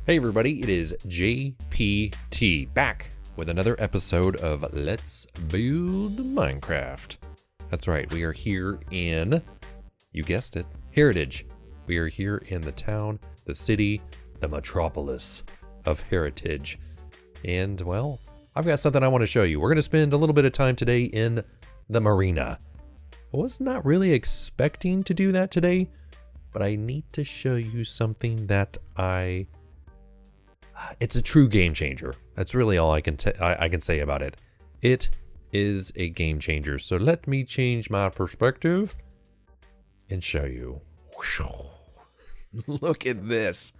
Hey everybody, it is JPT back with another episode of Let's Build Minecraft. That's right, we are here in, you guessed it, Heritage. We are here in the town, the city, the metropolis of Heritage. And well, I've got something I want to show you. We're going to spend a little bit of time today in the Marina. I was not really expecting to do that today, but I need to show you something that it's a true game changer. That's really all I can say about it. It is a game changer. So let me change my perspective and show you. Look at this.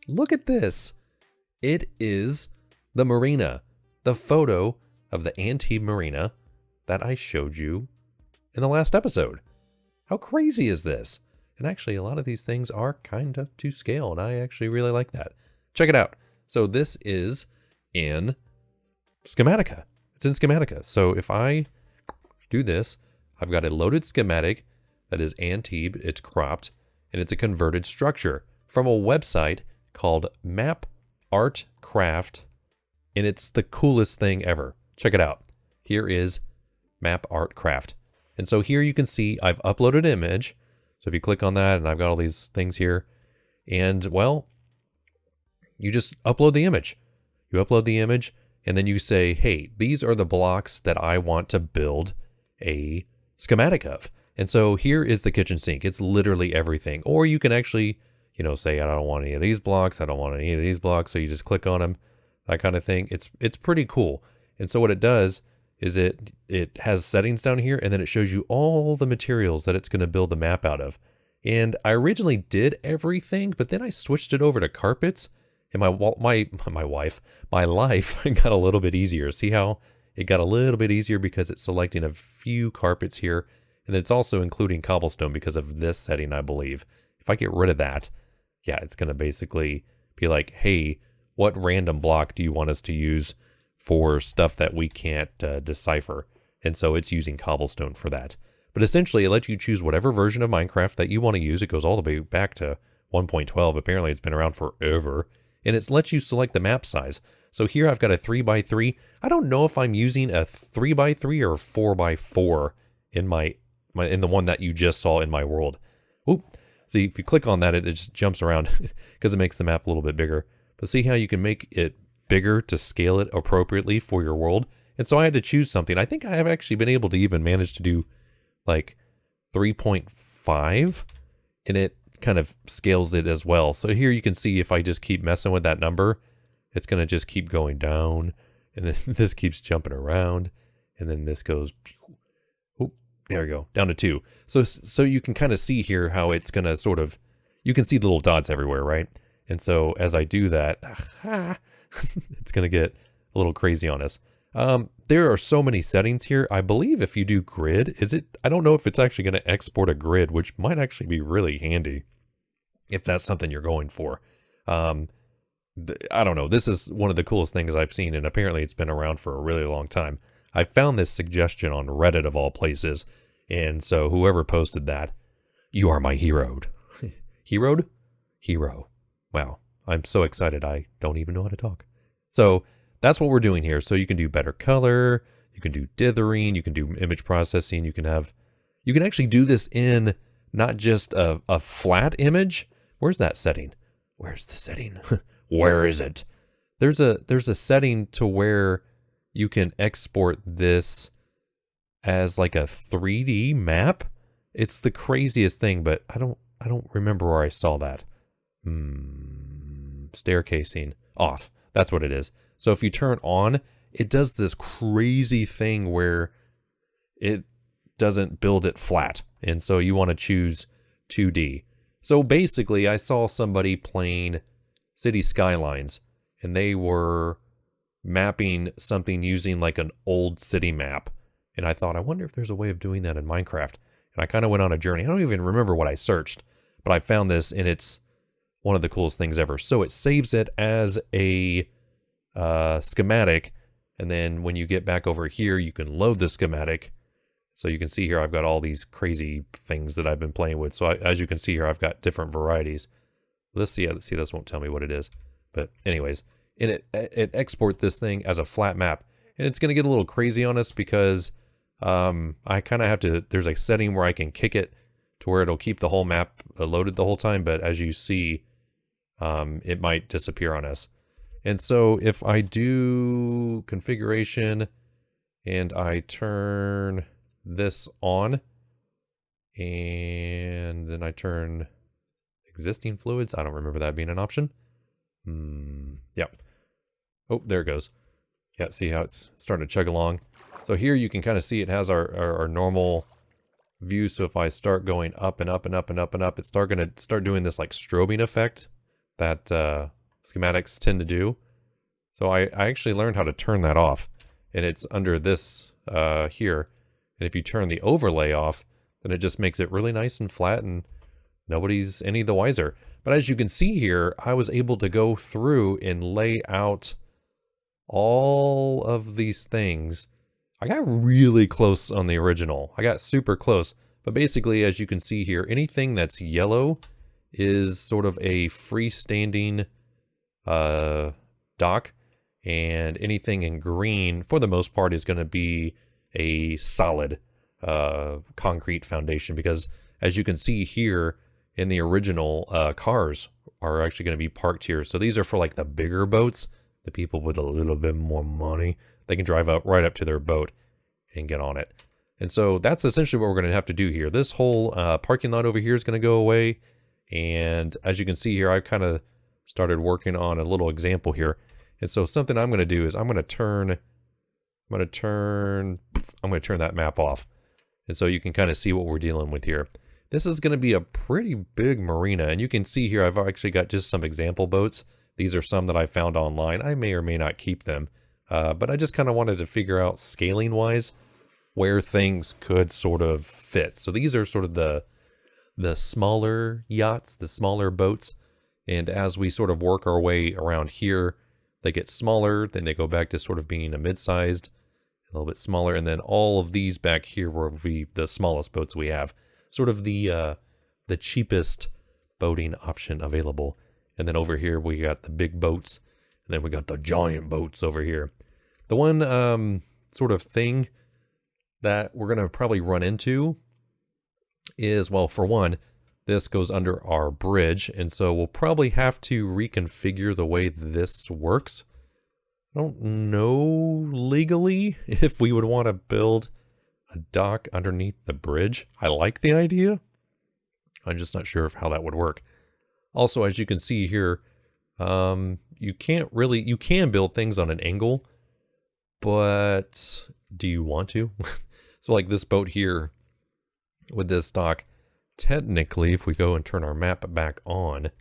Look at this. It is the Marina, the photo of the antique Marina that I showed you in the last episode. How crazy is this? And actually, a lot of these things are kind of to scale, and I actually really like that. Check it out. So this is in Schematica. It's in Schematica. So if I do this, I've got a loaded schematic that is antique, it's cropped, and it's a converted structure from a website called MapArtCraft, and it's the coolest thing ever. Check it out. Here is MapArtCraft. And so here you can see I've uploaded an image. So if you click on that, and I've got all these things here, and well, you just upload the image. You upload the image, and then you say, hey, these are the blocks that I want to build a schematic of. And so here is the kitchen sink. It's literally everything. Or you can actually, say, I don't want any of these blocks. I don't want any of these blocks. So you just click on them, that kind of thing. It's pretty cool. And so what it does is it has settings down here, and then it shows you all the materials that it's going to build the map out of. And I originally did everything, but then I switched it over to carpets. And my life got a little bit easier. See how it got a little bit easier because it's selecting a few carpets here. And it's also including cobblestone because of this setting, I believe. If I get rid of that, yeah, it's going to basically be like, hey, what random block do you want us to use for stuff that we can't decipher? And so it's using cobblestone for that. But essentially, it lets you choose whatever version of Minecraft that you want to use. It goes all the way back to 1.12. Apparently, it's been around forever. And it lets you select the map size. So here I've got a 3x3. I don't know if I'm using a 3x3 or 4x4 in the one that you just saw in my world. Oop. See, if you click on that, it just jumps around because it makes the map a little bit bigger. But see how you can make it bigger to scale it appropriately for your world? And so I had to choose something. I think I have actually been able to even manage to do like 3.5, and it kind of scales it as well. So here you can see if I just keep messing with that number, it's going to just keep going down, and then this keeps jumping around, and then this goes, oh, there we go, down to 2. So you can kind of see here how it's going to sort of, you can see the little dots everywhere, right? And so as I do that, it's going to get a little crazy on us. There are so many settings here. I believe if you do grid, I don't know if it's actually going to export a grid, which might actually be really handy if that's something you're going for. I don't know. This is one of the coolest things I've seen, and apparently it's been around for a really long time. I found this suggestion on Reddit of all places, and so whoever posted that, you are my hero. Hero. Wow. I'm so excited I don't even know how to talk. So that's what we're doing here. So you can do better color, you can do dithering, you can do image processing, you can actually do this in not just a flat image. Where's that setting? Where's the setting? Where is it? There's a setting to where you can export this as like a 3D map. It's the craziest thing, but I don't remember where I saw that. Staircasing off. That's what it is. So if you turn on, it does this crazy thing where it doesn't build it flat. And so you want to choose 2D. So basically, I saw somebody playing City Skylines, and they were mapping something using like an old city map. And I thought, I wonder if there's a way of doing that in Minecraft. And I kind of went on a journey. I don't even remember what I searched, but I found this, and it's one of the coolest things ever. So it saves it as a schematic, and then when you get back over here, you can load the schematic. So you can see here, I've got all these crazy things that I've been playing with. So as you can see here, I've got different varieties. Let's see. This won't tell me what it is, But anyways, and it export this thing as a flat map. And it's going to get a little crazy on us because I kind of have to, there's a setting where I can kick it to where it'll keep the whole map loaded the whole time. But as you see, it might disappear on us. And so if I do configuration and I turn this on and then I turn existing fluids, I don't remember that being an option. Yep. Oh, there it goes. Yeah, see how it's starting to chug along. So here you can kind of see it has our normal view. So if I start going up and up and up and up and up, it's going to start doing this like strobing effect that schematics tend to do. So I actually learned how to turn that off, and it's under this here. And if you turn the overlay off, then it just makes it really nice and flat, and nobody's any the wiser. But as you can see here, I was able to go through and lay out all of these things. I got really close on the original. I got super close. But basically, as you can see here, anything that's yellow is sort of a freestanding dock. And anything in green, for the most part, is going to be a solid concrete foundation. Because as you can see here, in the original, cars are actually going to be parked here. So these are for like the bigger boats. The people with a little bit more money, they can drive up right up to their boat and get on it. And so that's essentially what we're going to have to do here. This whole parking lot over here is going to go away. And as you can see here, I kind of started working on a little example here. And so something I'm going to do is I'm going to turn that map off. And so you can kind of see what we're dealing with here. This is going to be a pretty big marina. And you can see here, I've actually got just some example boats. These are some that I found online. I may or may not keep them. But I just kind of wanted to figure out scaling wise where things could sort of fit. So these are sort of the smaller yachts, the smaller boats. And as we sort of work our way around here, they get smaller, then they go back to sort of being a mid-sized, a little bit smaller, and then all of these back here will be the smallest boats we have. Sort of the cheapest boating option available. And then over here we got the big boats, and then we got the giant boats over here. The one sort of thing that we're going to probably run into is, well, for one, this goes under our bridge, and so we'll probably have to reconfigure the way this works. I don't know legally if we would want to build a dock underneath the bridge. I like the idea. I'm just not sure of how that would work. Also, as you can see here, you can build things on an angle, but do you want to? So like this boat here with this dock, technically, if we go and turn our map back on,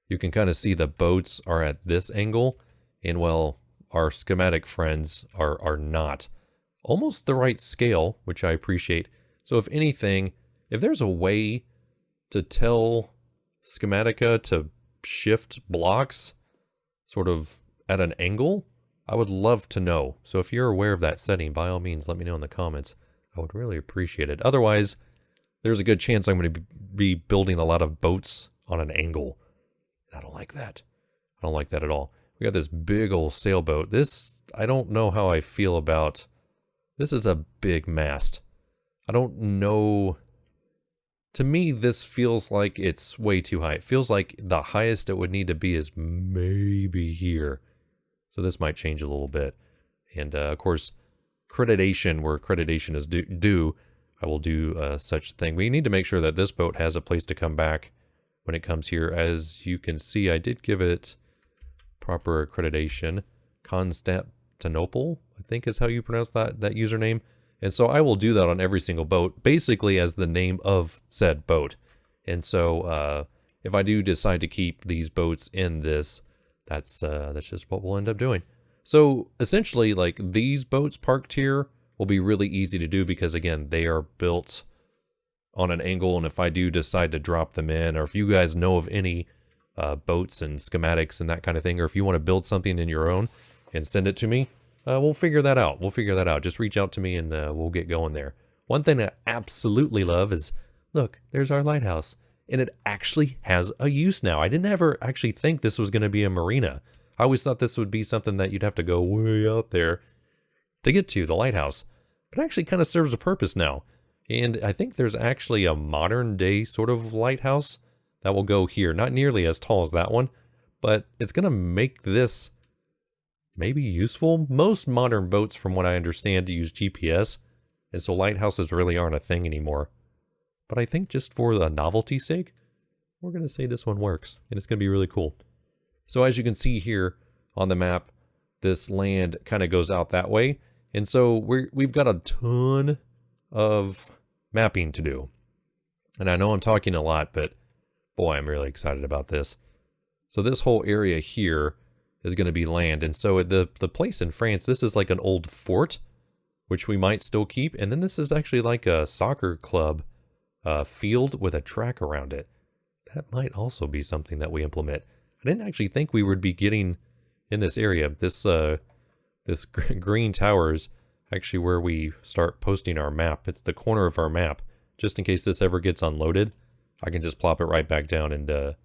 you can kind of see the boats are at this angle, and well, our schematic friends are not almost the right scale, which I appreciate. So if anything, if there's a way to tell Schematica to shift blocks sort of at an angle, I would love to know. So if you're aware of that setting, by all means, let me know in the comments. I would really appreciate it. Otherwise, there's a good chance I'm going to be building a lot of boats on an angle. I don't like that. I don't like that at all. We got this big old sailboat. This, I don't know how I feel about. This is a big mast. I don't know. To me, this feels like it's way too high. It feels like the highest it would need to be is maybe here. So this might change a little bit. And of course, accreditation, where accreditation is due, I will do such a thing. We need to make sure that this boat has a place to come back when it comes here. As you can see, I did give it proper accreditation. Constantinople, I think is how you pronounce that username. And so I will do that on every single boat, basically as the name of said boat. And so if I do decide to keep these boats in this, that's just what we'll end up doing. So essentially, like, these boats parked here will be really easy to do because, again, they are built on an angle. And if I do decide to drop them in, or if you guys know of any boats and schematics and that kind of thing, or if you want to build something in your own and send it to me, we'll figure that out. Just reach out to me and we'll get going there. One thing I absolutely love is, look, there's our lighthouse. and it actually has a use now. I didn't ever actually think this was going to be a marina. I always thought this would be something that you'd have to go way out there to get to, the lighthouse. But it actually kind of serves a purpose now. And I think there's actually a modern day sort of lighthouse that will go here. Not nearly as tall as that one, but it's going to make this maybe useful. Most modern boats, from what I understand, use GPS, and so lighthouses really aren't a thing anymore. But I think just for the novelty's sake, we're going to say this one works, and it's going to be really cool. So as you can see here on the map, this land kind of goes out that way, and so we've got a ton of mapping to do. And I know I'm talking a lot, but boy, I'm really excited about this. So this whole area here is going to be land. And so the place in France, this is like an old fort, which we might still keep. And then this is actually like a soccer club field with a track around it. That might also be something that we implement. I didn't actually think we would be getting in this area. This green tower is actually where we start posting our map. It's the corner of our map. Just in case this ever gets unloaded, I can just plop it right back down and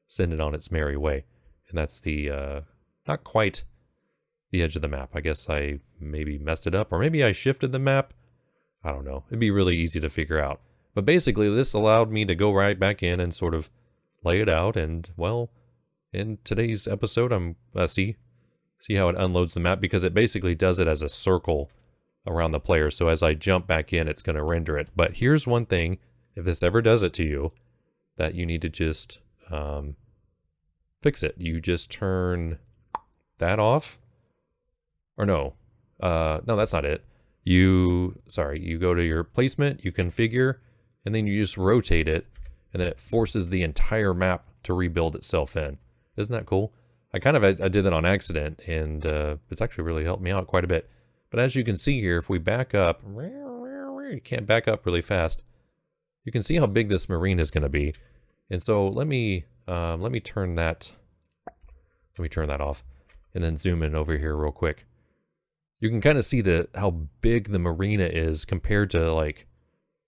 send it on its merry way. And that's the not quite the edge of the map. I guess I maybe messed it up, or maybe I shifted the map. I don't know. It'd be really easy to figure out. But basically, this allowed me to go right back in and sort of lay it out. And, well, in today's episode, I'm see how it unloads the map, because it basically does it as a circle around the player. So as I jump back in, it's going to render it. But here's one thing, if this ever does it to you, that you need to just fix it. You just turn that off. Or no, that's not it. You go to your placement, you configure, and then you just rotate it, and then it forces the entire map to rebuild itself in. Isn't that cool? I did that on accident, and it's actually really helped me out quite a bit. But as you can see here, if we back up, you can't back up really fast. You can see how big this marina is going to be. And so let me turn that off, and then zoom in over here real quick. You can kind of see how big the marina is compared to like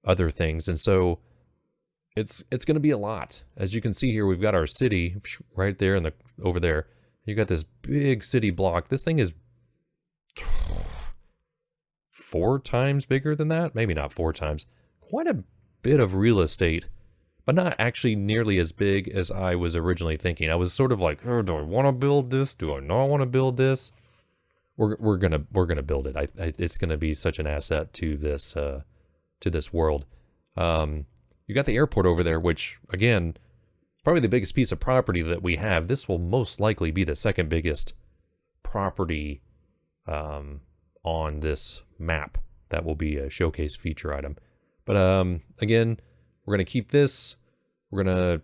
other things. And so it's going to be a lot. As you can see here, we've got our city right there and over there. You got this big city block. This thing is 4 times bigger than that. Maybe not 4 times. Quite a bit of real estate, but not actually nearly as big as I was originally thinking. I was sort of like, oh, do I want to build this? Do I not want to build this? We're gonna build it. It's gonna be such an asset to this world. You got the airport over there, which again, probably the biggest piece of property that we have. This will most likely be the second biggest property on this map. That will be a showcase feature item. But again, we're gonna keep this. We're gonna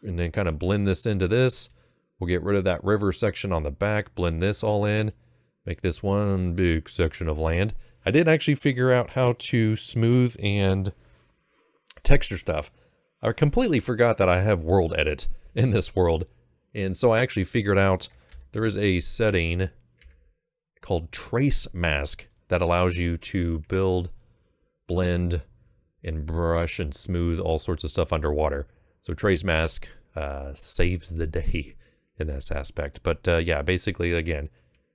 and then kind of blend this into this. We'll get rid of that river section on the back. Blend this all in. Make this one big section of land. I did actually figure out how to smooth and texture stuff. I completely forgot that I have world edit in this world. And so I actually figured out there is a setting called trace mask that allows you to build, blend, and brush and smooth all sorts of stuff underwater. So trace mask saves the day in this aspect. But yeah, basically, again,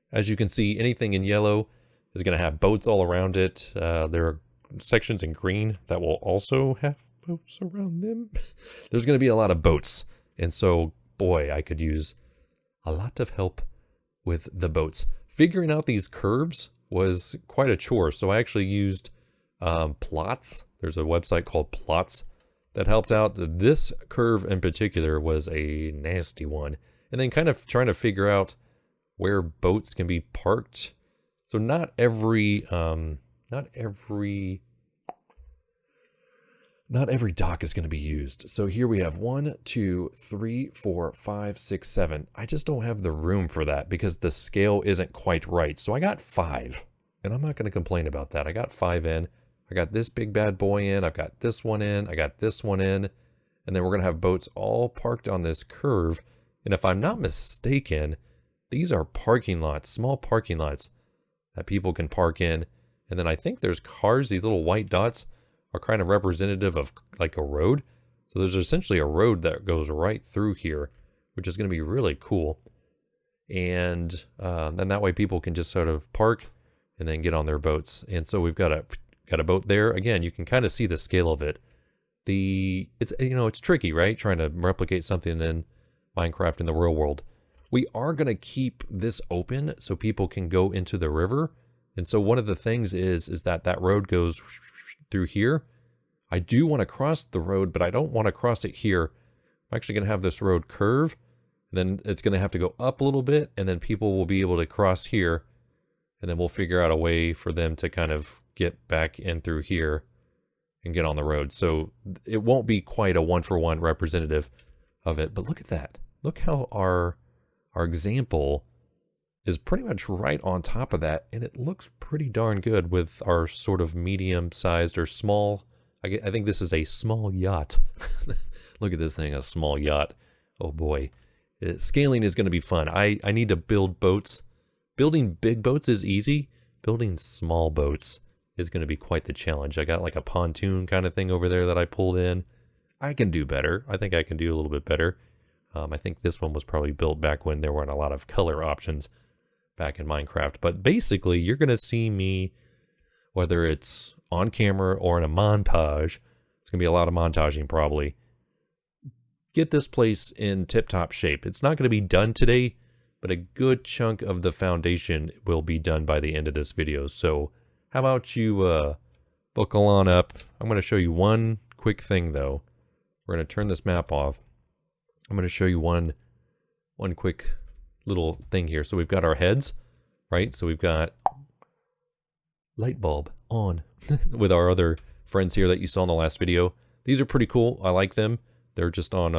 as you can see, anything in yellow is going to have boats all around it. There are sections in green that will also have boats around them. There's going to be a lot of boats. And so, boy, I could use a lot of help with the boats. Figuring out these curves was quite a chore. So I actually used plots. There's a website called Plots that helped out. This curve in particular was a nasty one. And then kind of trying to figure out where boats can be parked. So not every dock is going to be used. So here we have 1, 2, 3, 4, 5, 6, 7. I just don't have the room for that because the scale isn't quite right. So I got 5, and I'm not going to complain about that. I got 5 in. I got this big bad boy in. I've got this one in. I got this one in. And then we're going to have boats all parked on this curve. And if I'm not mistaken, these are parking lots, small parking lots that people can park in. And then I think there's cars. These little white dots are kind of representative of like a road. So there's essentially a road that goes right through here, which is going to be really cool. And then that way people can just sort of park and then get on their boats. And so we've got a boat there. Again, you can kind of see the scale of it. It's tricky, right? Trying to replicate something in Minecraft in the real world. We are going to keep this open so people can go into the river. And so one of the things is that road goes through here. I do want to cross the road, but I don't want to cross it here. I'm actually going to have this road curve. Then it's going to have to go up a little bit, and then people will be able to cross here. And then we'll figure out a way for them to kind of get back in through here and get on the road. So it won't be quite a one-for-one representative of it. But look at that. Look how our example is pretty much right on top of that. And it looks pretty darn good with our sort of medium-sized or small. I think this is a small yacht. Look at this thing, a small yacht. Oh boy. Scaling is going to be fun. I need to build boats. Building big boats is easy. Building small boats is going to be quite the challenge. I got like a pontoon kind of thing over there that I pulled in. I can do better. I think I can do a little bit better. I think this one was probably built back when there weren't a lot of color options back in Minecraft. But basically, you're going to see me, whether it's on camera or in a montage, it's going to be a lot of montaging probably, get this place in tip-top shape. It's not going to be done today, but a good chunk of the foundation will be done by the end of this video. So how about you buckle on up. I'm going to show you one quick thing though. We're going to turn this map off. I'm going to show you one quick little thing here. So we've got our heads, right? So we've got light bulb on with our other friends here that you saw in the last video. These are pretty cool. I like them. They're just on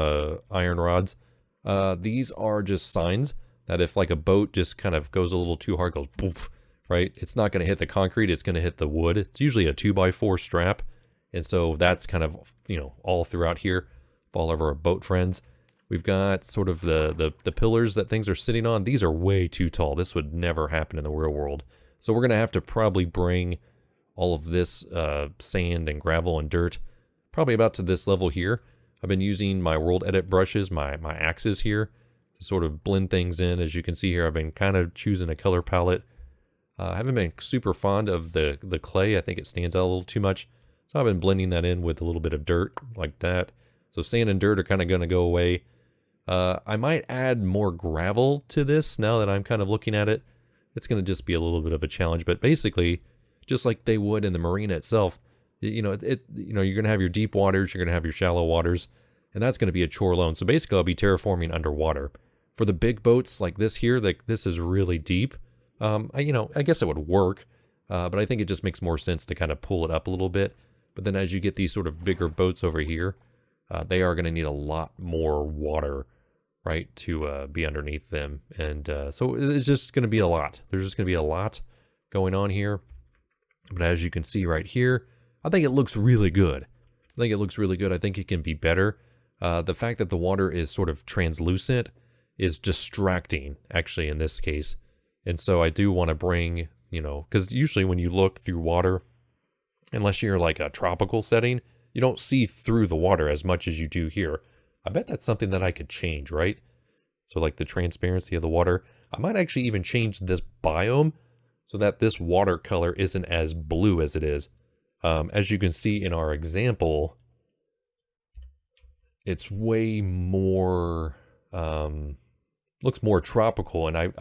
iron rods. These are just signs that if like a boat just kind of goes a little too hard, goes poof, right? It's not going to hit the concrete. It's going to hit the wood. It's usually a 2x4 strap. And so that's kind of, all throughout here. For all of our boat friends. We've got sort of the pillars that things are sitting on. These are way too tall. This would never happen in the real world. So we're going to have to probably bring all of this sand and gravel and dirt probably about to this level here. I've been using my world edit brushes, my axes here, to sort of blend things in. As you can see here, I've been kind of choosing a color palette. I haven't been super fond of the clay. I think it stands out a little too much. So I've been blending that in with a little bit of dirt like that. So sand and dirt are kind of going to go away. I might add more gravel to this now that I'm kind of looking at it. It's going to just be a little bit of a challenge, but basically, just like they would in the marina itself, you're going to have your deep waters, you're going to have your shallow waters, and that's going to be a chore alone. So basically, I'll be terraforming underwater. For the big boats like this here, like this is really deep. I guess it would work, but I think it just makes more sense to kind of pull it up a little bit. But then as you get these sort of bigger boats over here, they are going to need a lot more water, right, to be underneath them. And so it's just going to be a lot. There's just going to be a lot going on here. But as you can see right here, I think it looks really good. I think it can be better. The fact that the water is sort of translucent is distracting, actually, in this case. And so I do want to bring, because usually when you look through water, unless you're like a tropical setting, you don't see through the water as much as you do here. I bet that's something that I could change, right? So like the transparency of the water. I might actually even change this biome so that this water color isn't as blue as it is. As you can see in our example, it's way more, looks more tropical. And I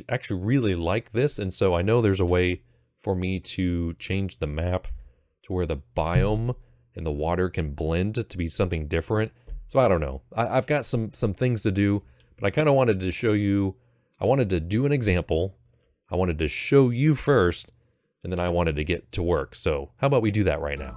actually really like this. And so I know there's a way for me to change the map to where the biome and the water can blend to be something different. So I don't know. I've got some things to do, but I kind of wanted to show you. I wanted to do an example. I wanted to show you first, and then I wanted to get to work. So how about we do that right now?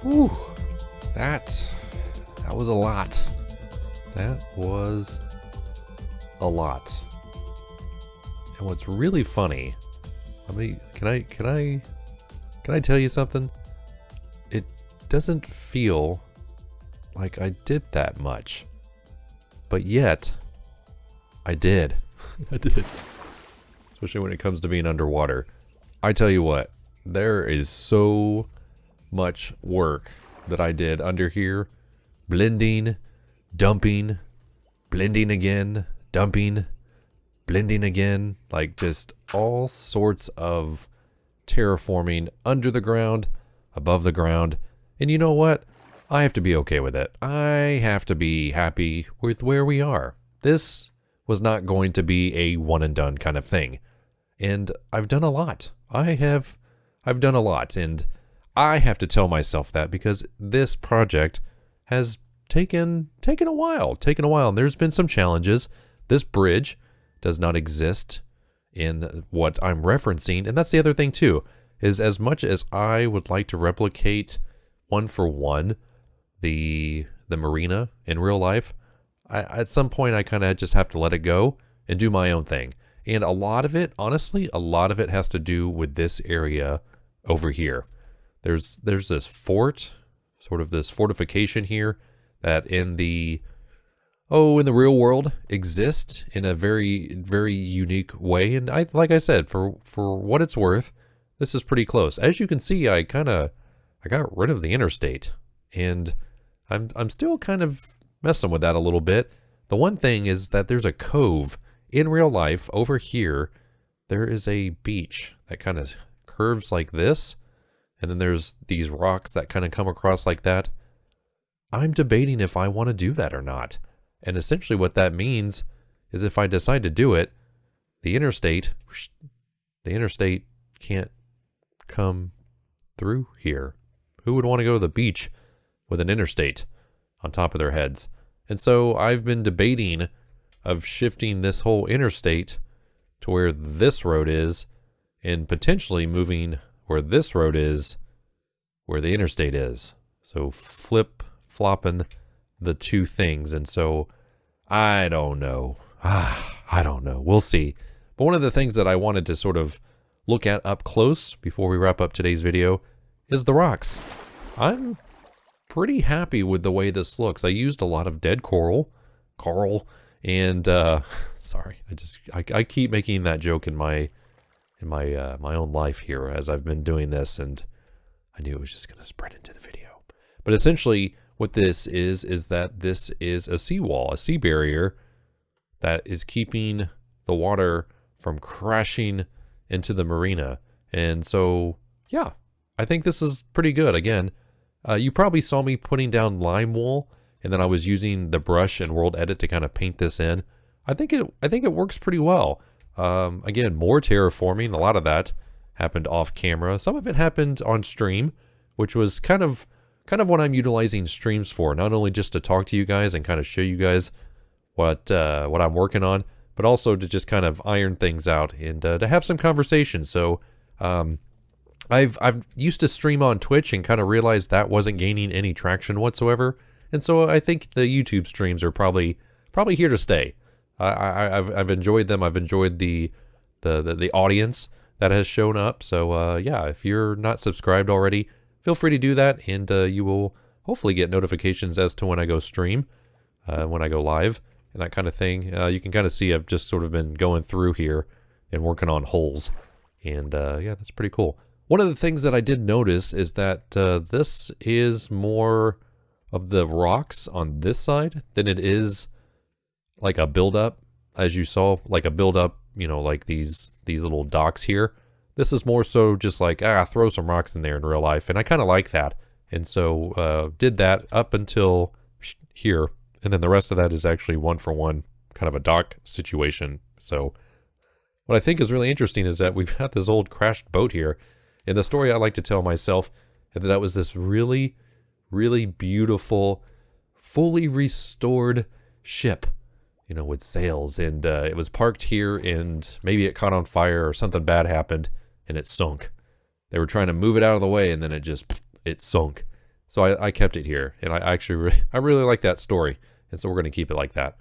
Whew, that was a lot. That was a lot. And what's really funny, can I tell you something? It doesn't feel like I did that much. But yet, I did. I did. Especially when it comes to being underwater. I tell you what, there is so much work that I did under here. Blending, dumping, blending again, dumping, blending again. Like just all sorts of terraforming under the ground, above the ground. And you know what? I have to be okay with it. I have to be happy with where we are. This was not going to be a one and done kind of thing. And I've done a lot. I've done a lot, and I have to tell myself that because this project has taken a while, and there's been some challenges. This bridge does not exist in what I'm referencing, and that's the other thing too, is as much as I would like to replicate one for one the Marina in real life, at some point I kind of just have to let it go and do my own thing. And a lot of it, honestly, has to do with this area over here. There's this fort, sort of this fortification here that in the real world exists in a very, very unique way. And like I said, for what it's worth, this is pretty close. As you can see, I got rid of the interstate, and I'm still kind of messing with that a little bit. The one thing is that there's a cove in real life over here. There is a beach that kind of curves like this, and then there's these rocks that kind of come across like that. I'm debating if I want to do that or not. And essentially what that means is if I decide to do it, the interstate can't come through here. Who would want to go to the beach with an interstate on top of their heads? And so I've been debating of shifting this whole interstate to where this road is, and potentially moving where this road is, where the interstate is. So flip-flopping the two things. And so I don't know. I don't know. We'll see. But one of the things that I wanted to sort of look at up close before we wrap up today's video is the rocks. I'm pretty happy with the way this looks. I used a lot of dead coral, and sorry, I keep making that joke in my own life here as I've been doing this, and I knew it was just going to spread into the video. But essentially what this is that this is a seawall, a sea barrier that is keeping the water from crashing into the marina. And so, yeah, I think this is pretty good. Again, you probably saw me putting down lime wool, and then I was using the brush and World Edit to kind of paint this in. I think it works pretty well. Again, more terraforming. A lot of that happened off camera. Some of it happened on stream, which was kind of what I'm utilizing streams for. Not only just to talk to you guys and kind of show you guys what I'm working on, but also to just kind of iron things out and to have some conversation. So I've used to stream on Twitch and kind of realized that wasn't gaining any traction whatsoever. And so I think the YouTube streams are probably here to stay. I've enjoyed them. I've enjoyed the audience that has shown up. So yeah, if you're not subscribed already, feel free to do that, and you will hopefully get notifications as to when I go stream, when I go live, and that kind of thing. You can kind of see I've just sort of been going through here and working on holes, and yeah, that's pretty cool. One of the things that I did notice is that this is more of the rocks on this side than it is like a buildup, as you saw, like a buildup, you know, like these little docks here. This is more so just like, throw some rocks in there in real life, and I kind of like that. And so did that up until here, and then the rest of that is actually one for one, kind of a dock situation. So what I think is really interesting is that we've got this old crashed boat here, and the story I like to tell myself is that was this really, really beautiful, fully restored ship, you know, with sails, and it was parked here, and maybe it caught on fire or something bad happened and it sunk. They were trying to move it out of the way, and then it sunk. So I kept it here, and I actually I really like that story, and so we're going to keep it like that.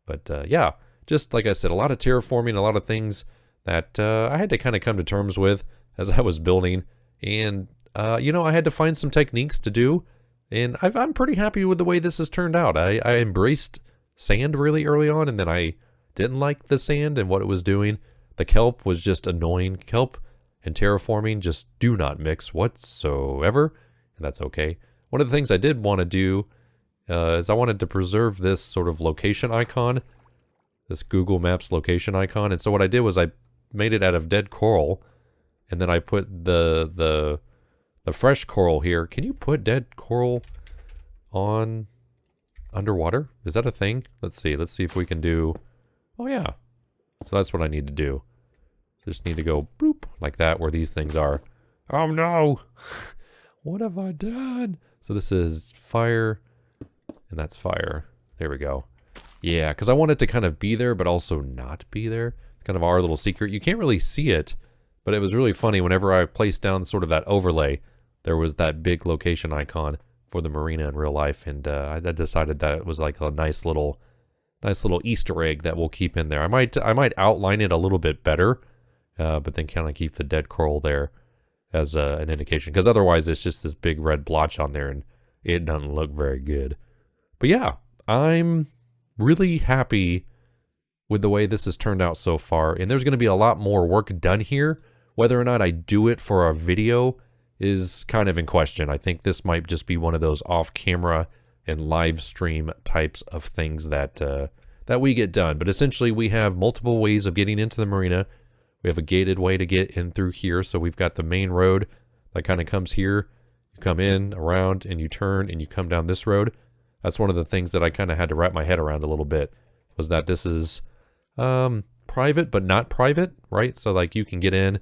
But yeah, just like I said, a lot of terraforming, a lot of things that I had to kind of come to terms with as I was building, and you know, I had to find some techniques to do, and I'm pretty happy with the way this has turned out. I embraced sand really early on, and then I didn't like the sand and what it was doing. The kelp was just annoying. Kelp and terraforming just do not mix whatsoever, and that's okay. One of the things I did want to do is I wanted to preserve this sort of location icon, this Google Maps location icon. And so what I did was I made it out of dead coral, and then I put the fresh coral here. Can you put dead coral on underwater? Is that a thing? Let's see. Let's see if we can do... Oh, yeah. So that's what I need to do. Just need to go bloop like that where these things are. Oh, no! What have I done? So this is fire, and that's fire. There we go. Yeah, because I want it to kind of be there, but also not be there. It's kind of our little secret. You can't really see it, but it was really funny. Whenever I placed down sort of that overlay, there was that big location icon for the marina in real life, and I decided that it was like a nice little Easter egg that we'll keep in there. I might outline it a little bit better, but then kind of keep the dead coral there as an indication, because otherwise it's just this big red blotch on there and it doesn't look very good. But yeah, I'm really happy with the way this has turned out so far, and there's going to be a lot more work done here. Whether or not I do it for a video is kind of in question. I think this might just be one of those off-camera and live stream types of things that that we get done. But essentially we have multiple ways of getting into the marina. We have a gated way to get in through here. So we've got the main road that kind of comes here. You come in, around, and you turn, and you come down this road. That's one of the things that I kind of had to wrap my head around a little bit, was that this is private but not private, right? So like you can get in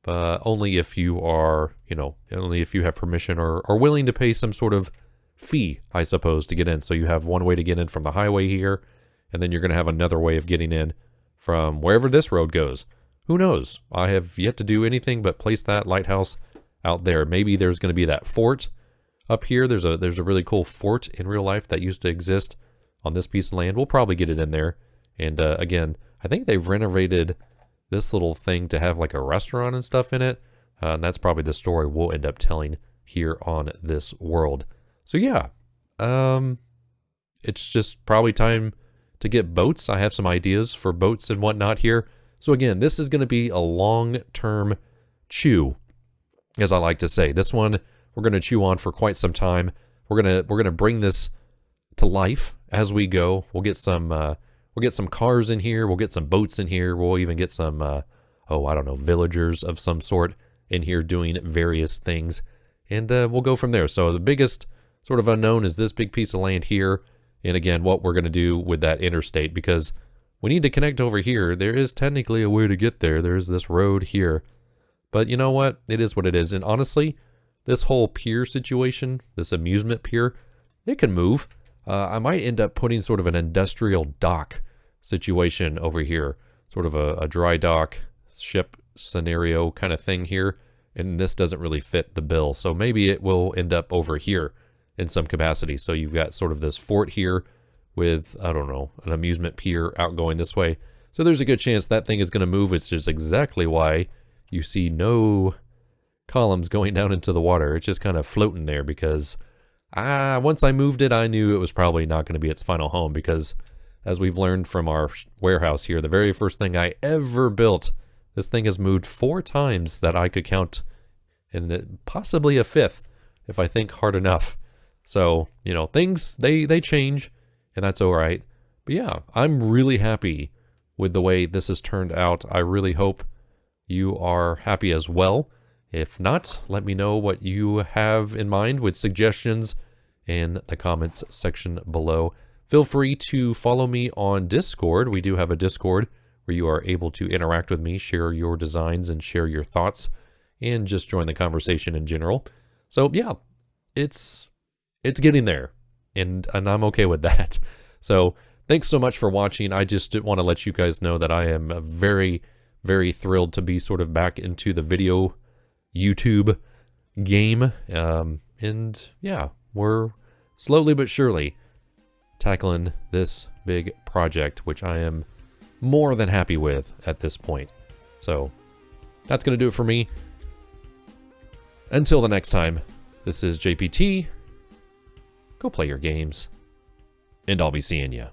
only if you are, you know, only if you have permission or willing to pay some sort of fee, I suppose, to get in. So you have one way to get in from the highway here, and then you're going to have another way of getting in from wherever this road goes. Who knows? I have yet to do anything but place that lighthouse out there. Maybe there's going to be that fort up here. There's a really cool fort in real life that used to exist on this piece of land. We'll probably get it in there. And again, I think they've renovated this little thing to have like a restaurant and stuff in it. And that's probably the story we'll end up telling here on this world. So yeah, it's just probably time to get boats. I have some ideas for boats and whatnot here. So again, this is going to be a long-term chew, as I like to say. This one we're going to chew on for quite some time. We're gonna bring this to life as we go. We'll get some cars in here. We'll get some boats in here. We'll even get some I don't know, villagers of some sort in here doing various things, and we'll go from there. So the biggest sort of unknown is this big piece of land here, and again, what we're going to do with that interstate, because we need to connect over here. There is technically a way to get there. There's this road here. But you know what? It is what it is. And honestly, this whole pier situation, this amusement pier, it can move. I might end up putting sort of an industrial dock situation over here. Sort of a dry dock ship scenario kind of thing here. And this doesn't really fit the bill. So maybe it will end up over here in some capacity. So you've got sort of this fort here with, I don't know, an amusement pier out going this way. So there's a good chance that thing is going to move, which is exactly why you see no columns going down into the water. It's just kind of floating there because once I moved it, I knew it was probably not going to be its final home, because as we've learned from our warehouse here, the very first thing I ever built, this thing has moved 4 times that I could count, and possibly a 5th if I think hard enough. So, you know, things, they change. And that's all right. But yeah, I'm really happy with the way this has turned out. I really hope you are happy as well. If not, let me know what you have in mind with suggestions in the comments section below. Feel free to follow me on Discord. We do have a Discord where you are able to interact with me, share your designs and share your thoughts, and just join the conversation in general. So yeah, it's getting there. And I'm okay with that. So thanks so much for watching. I just want to let you guys know that I am very, very thrilled to be sort of back into the video YouTube game. And yeah, we're slowly but surely tackling this big project, which I am more than happy with at this point. So that's going to do it for me. Until the next time, this is JPT. Go play your games, and I'll be seeing ya.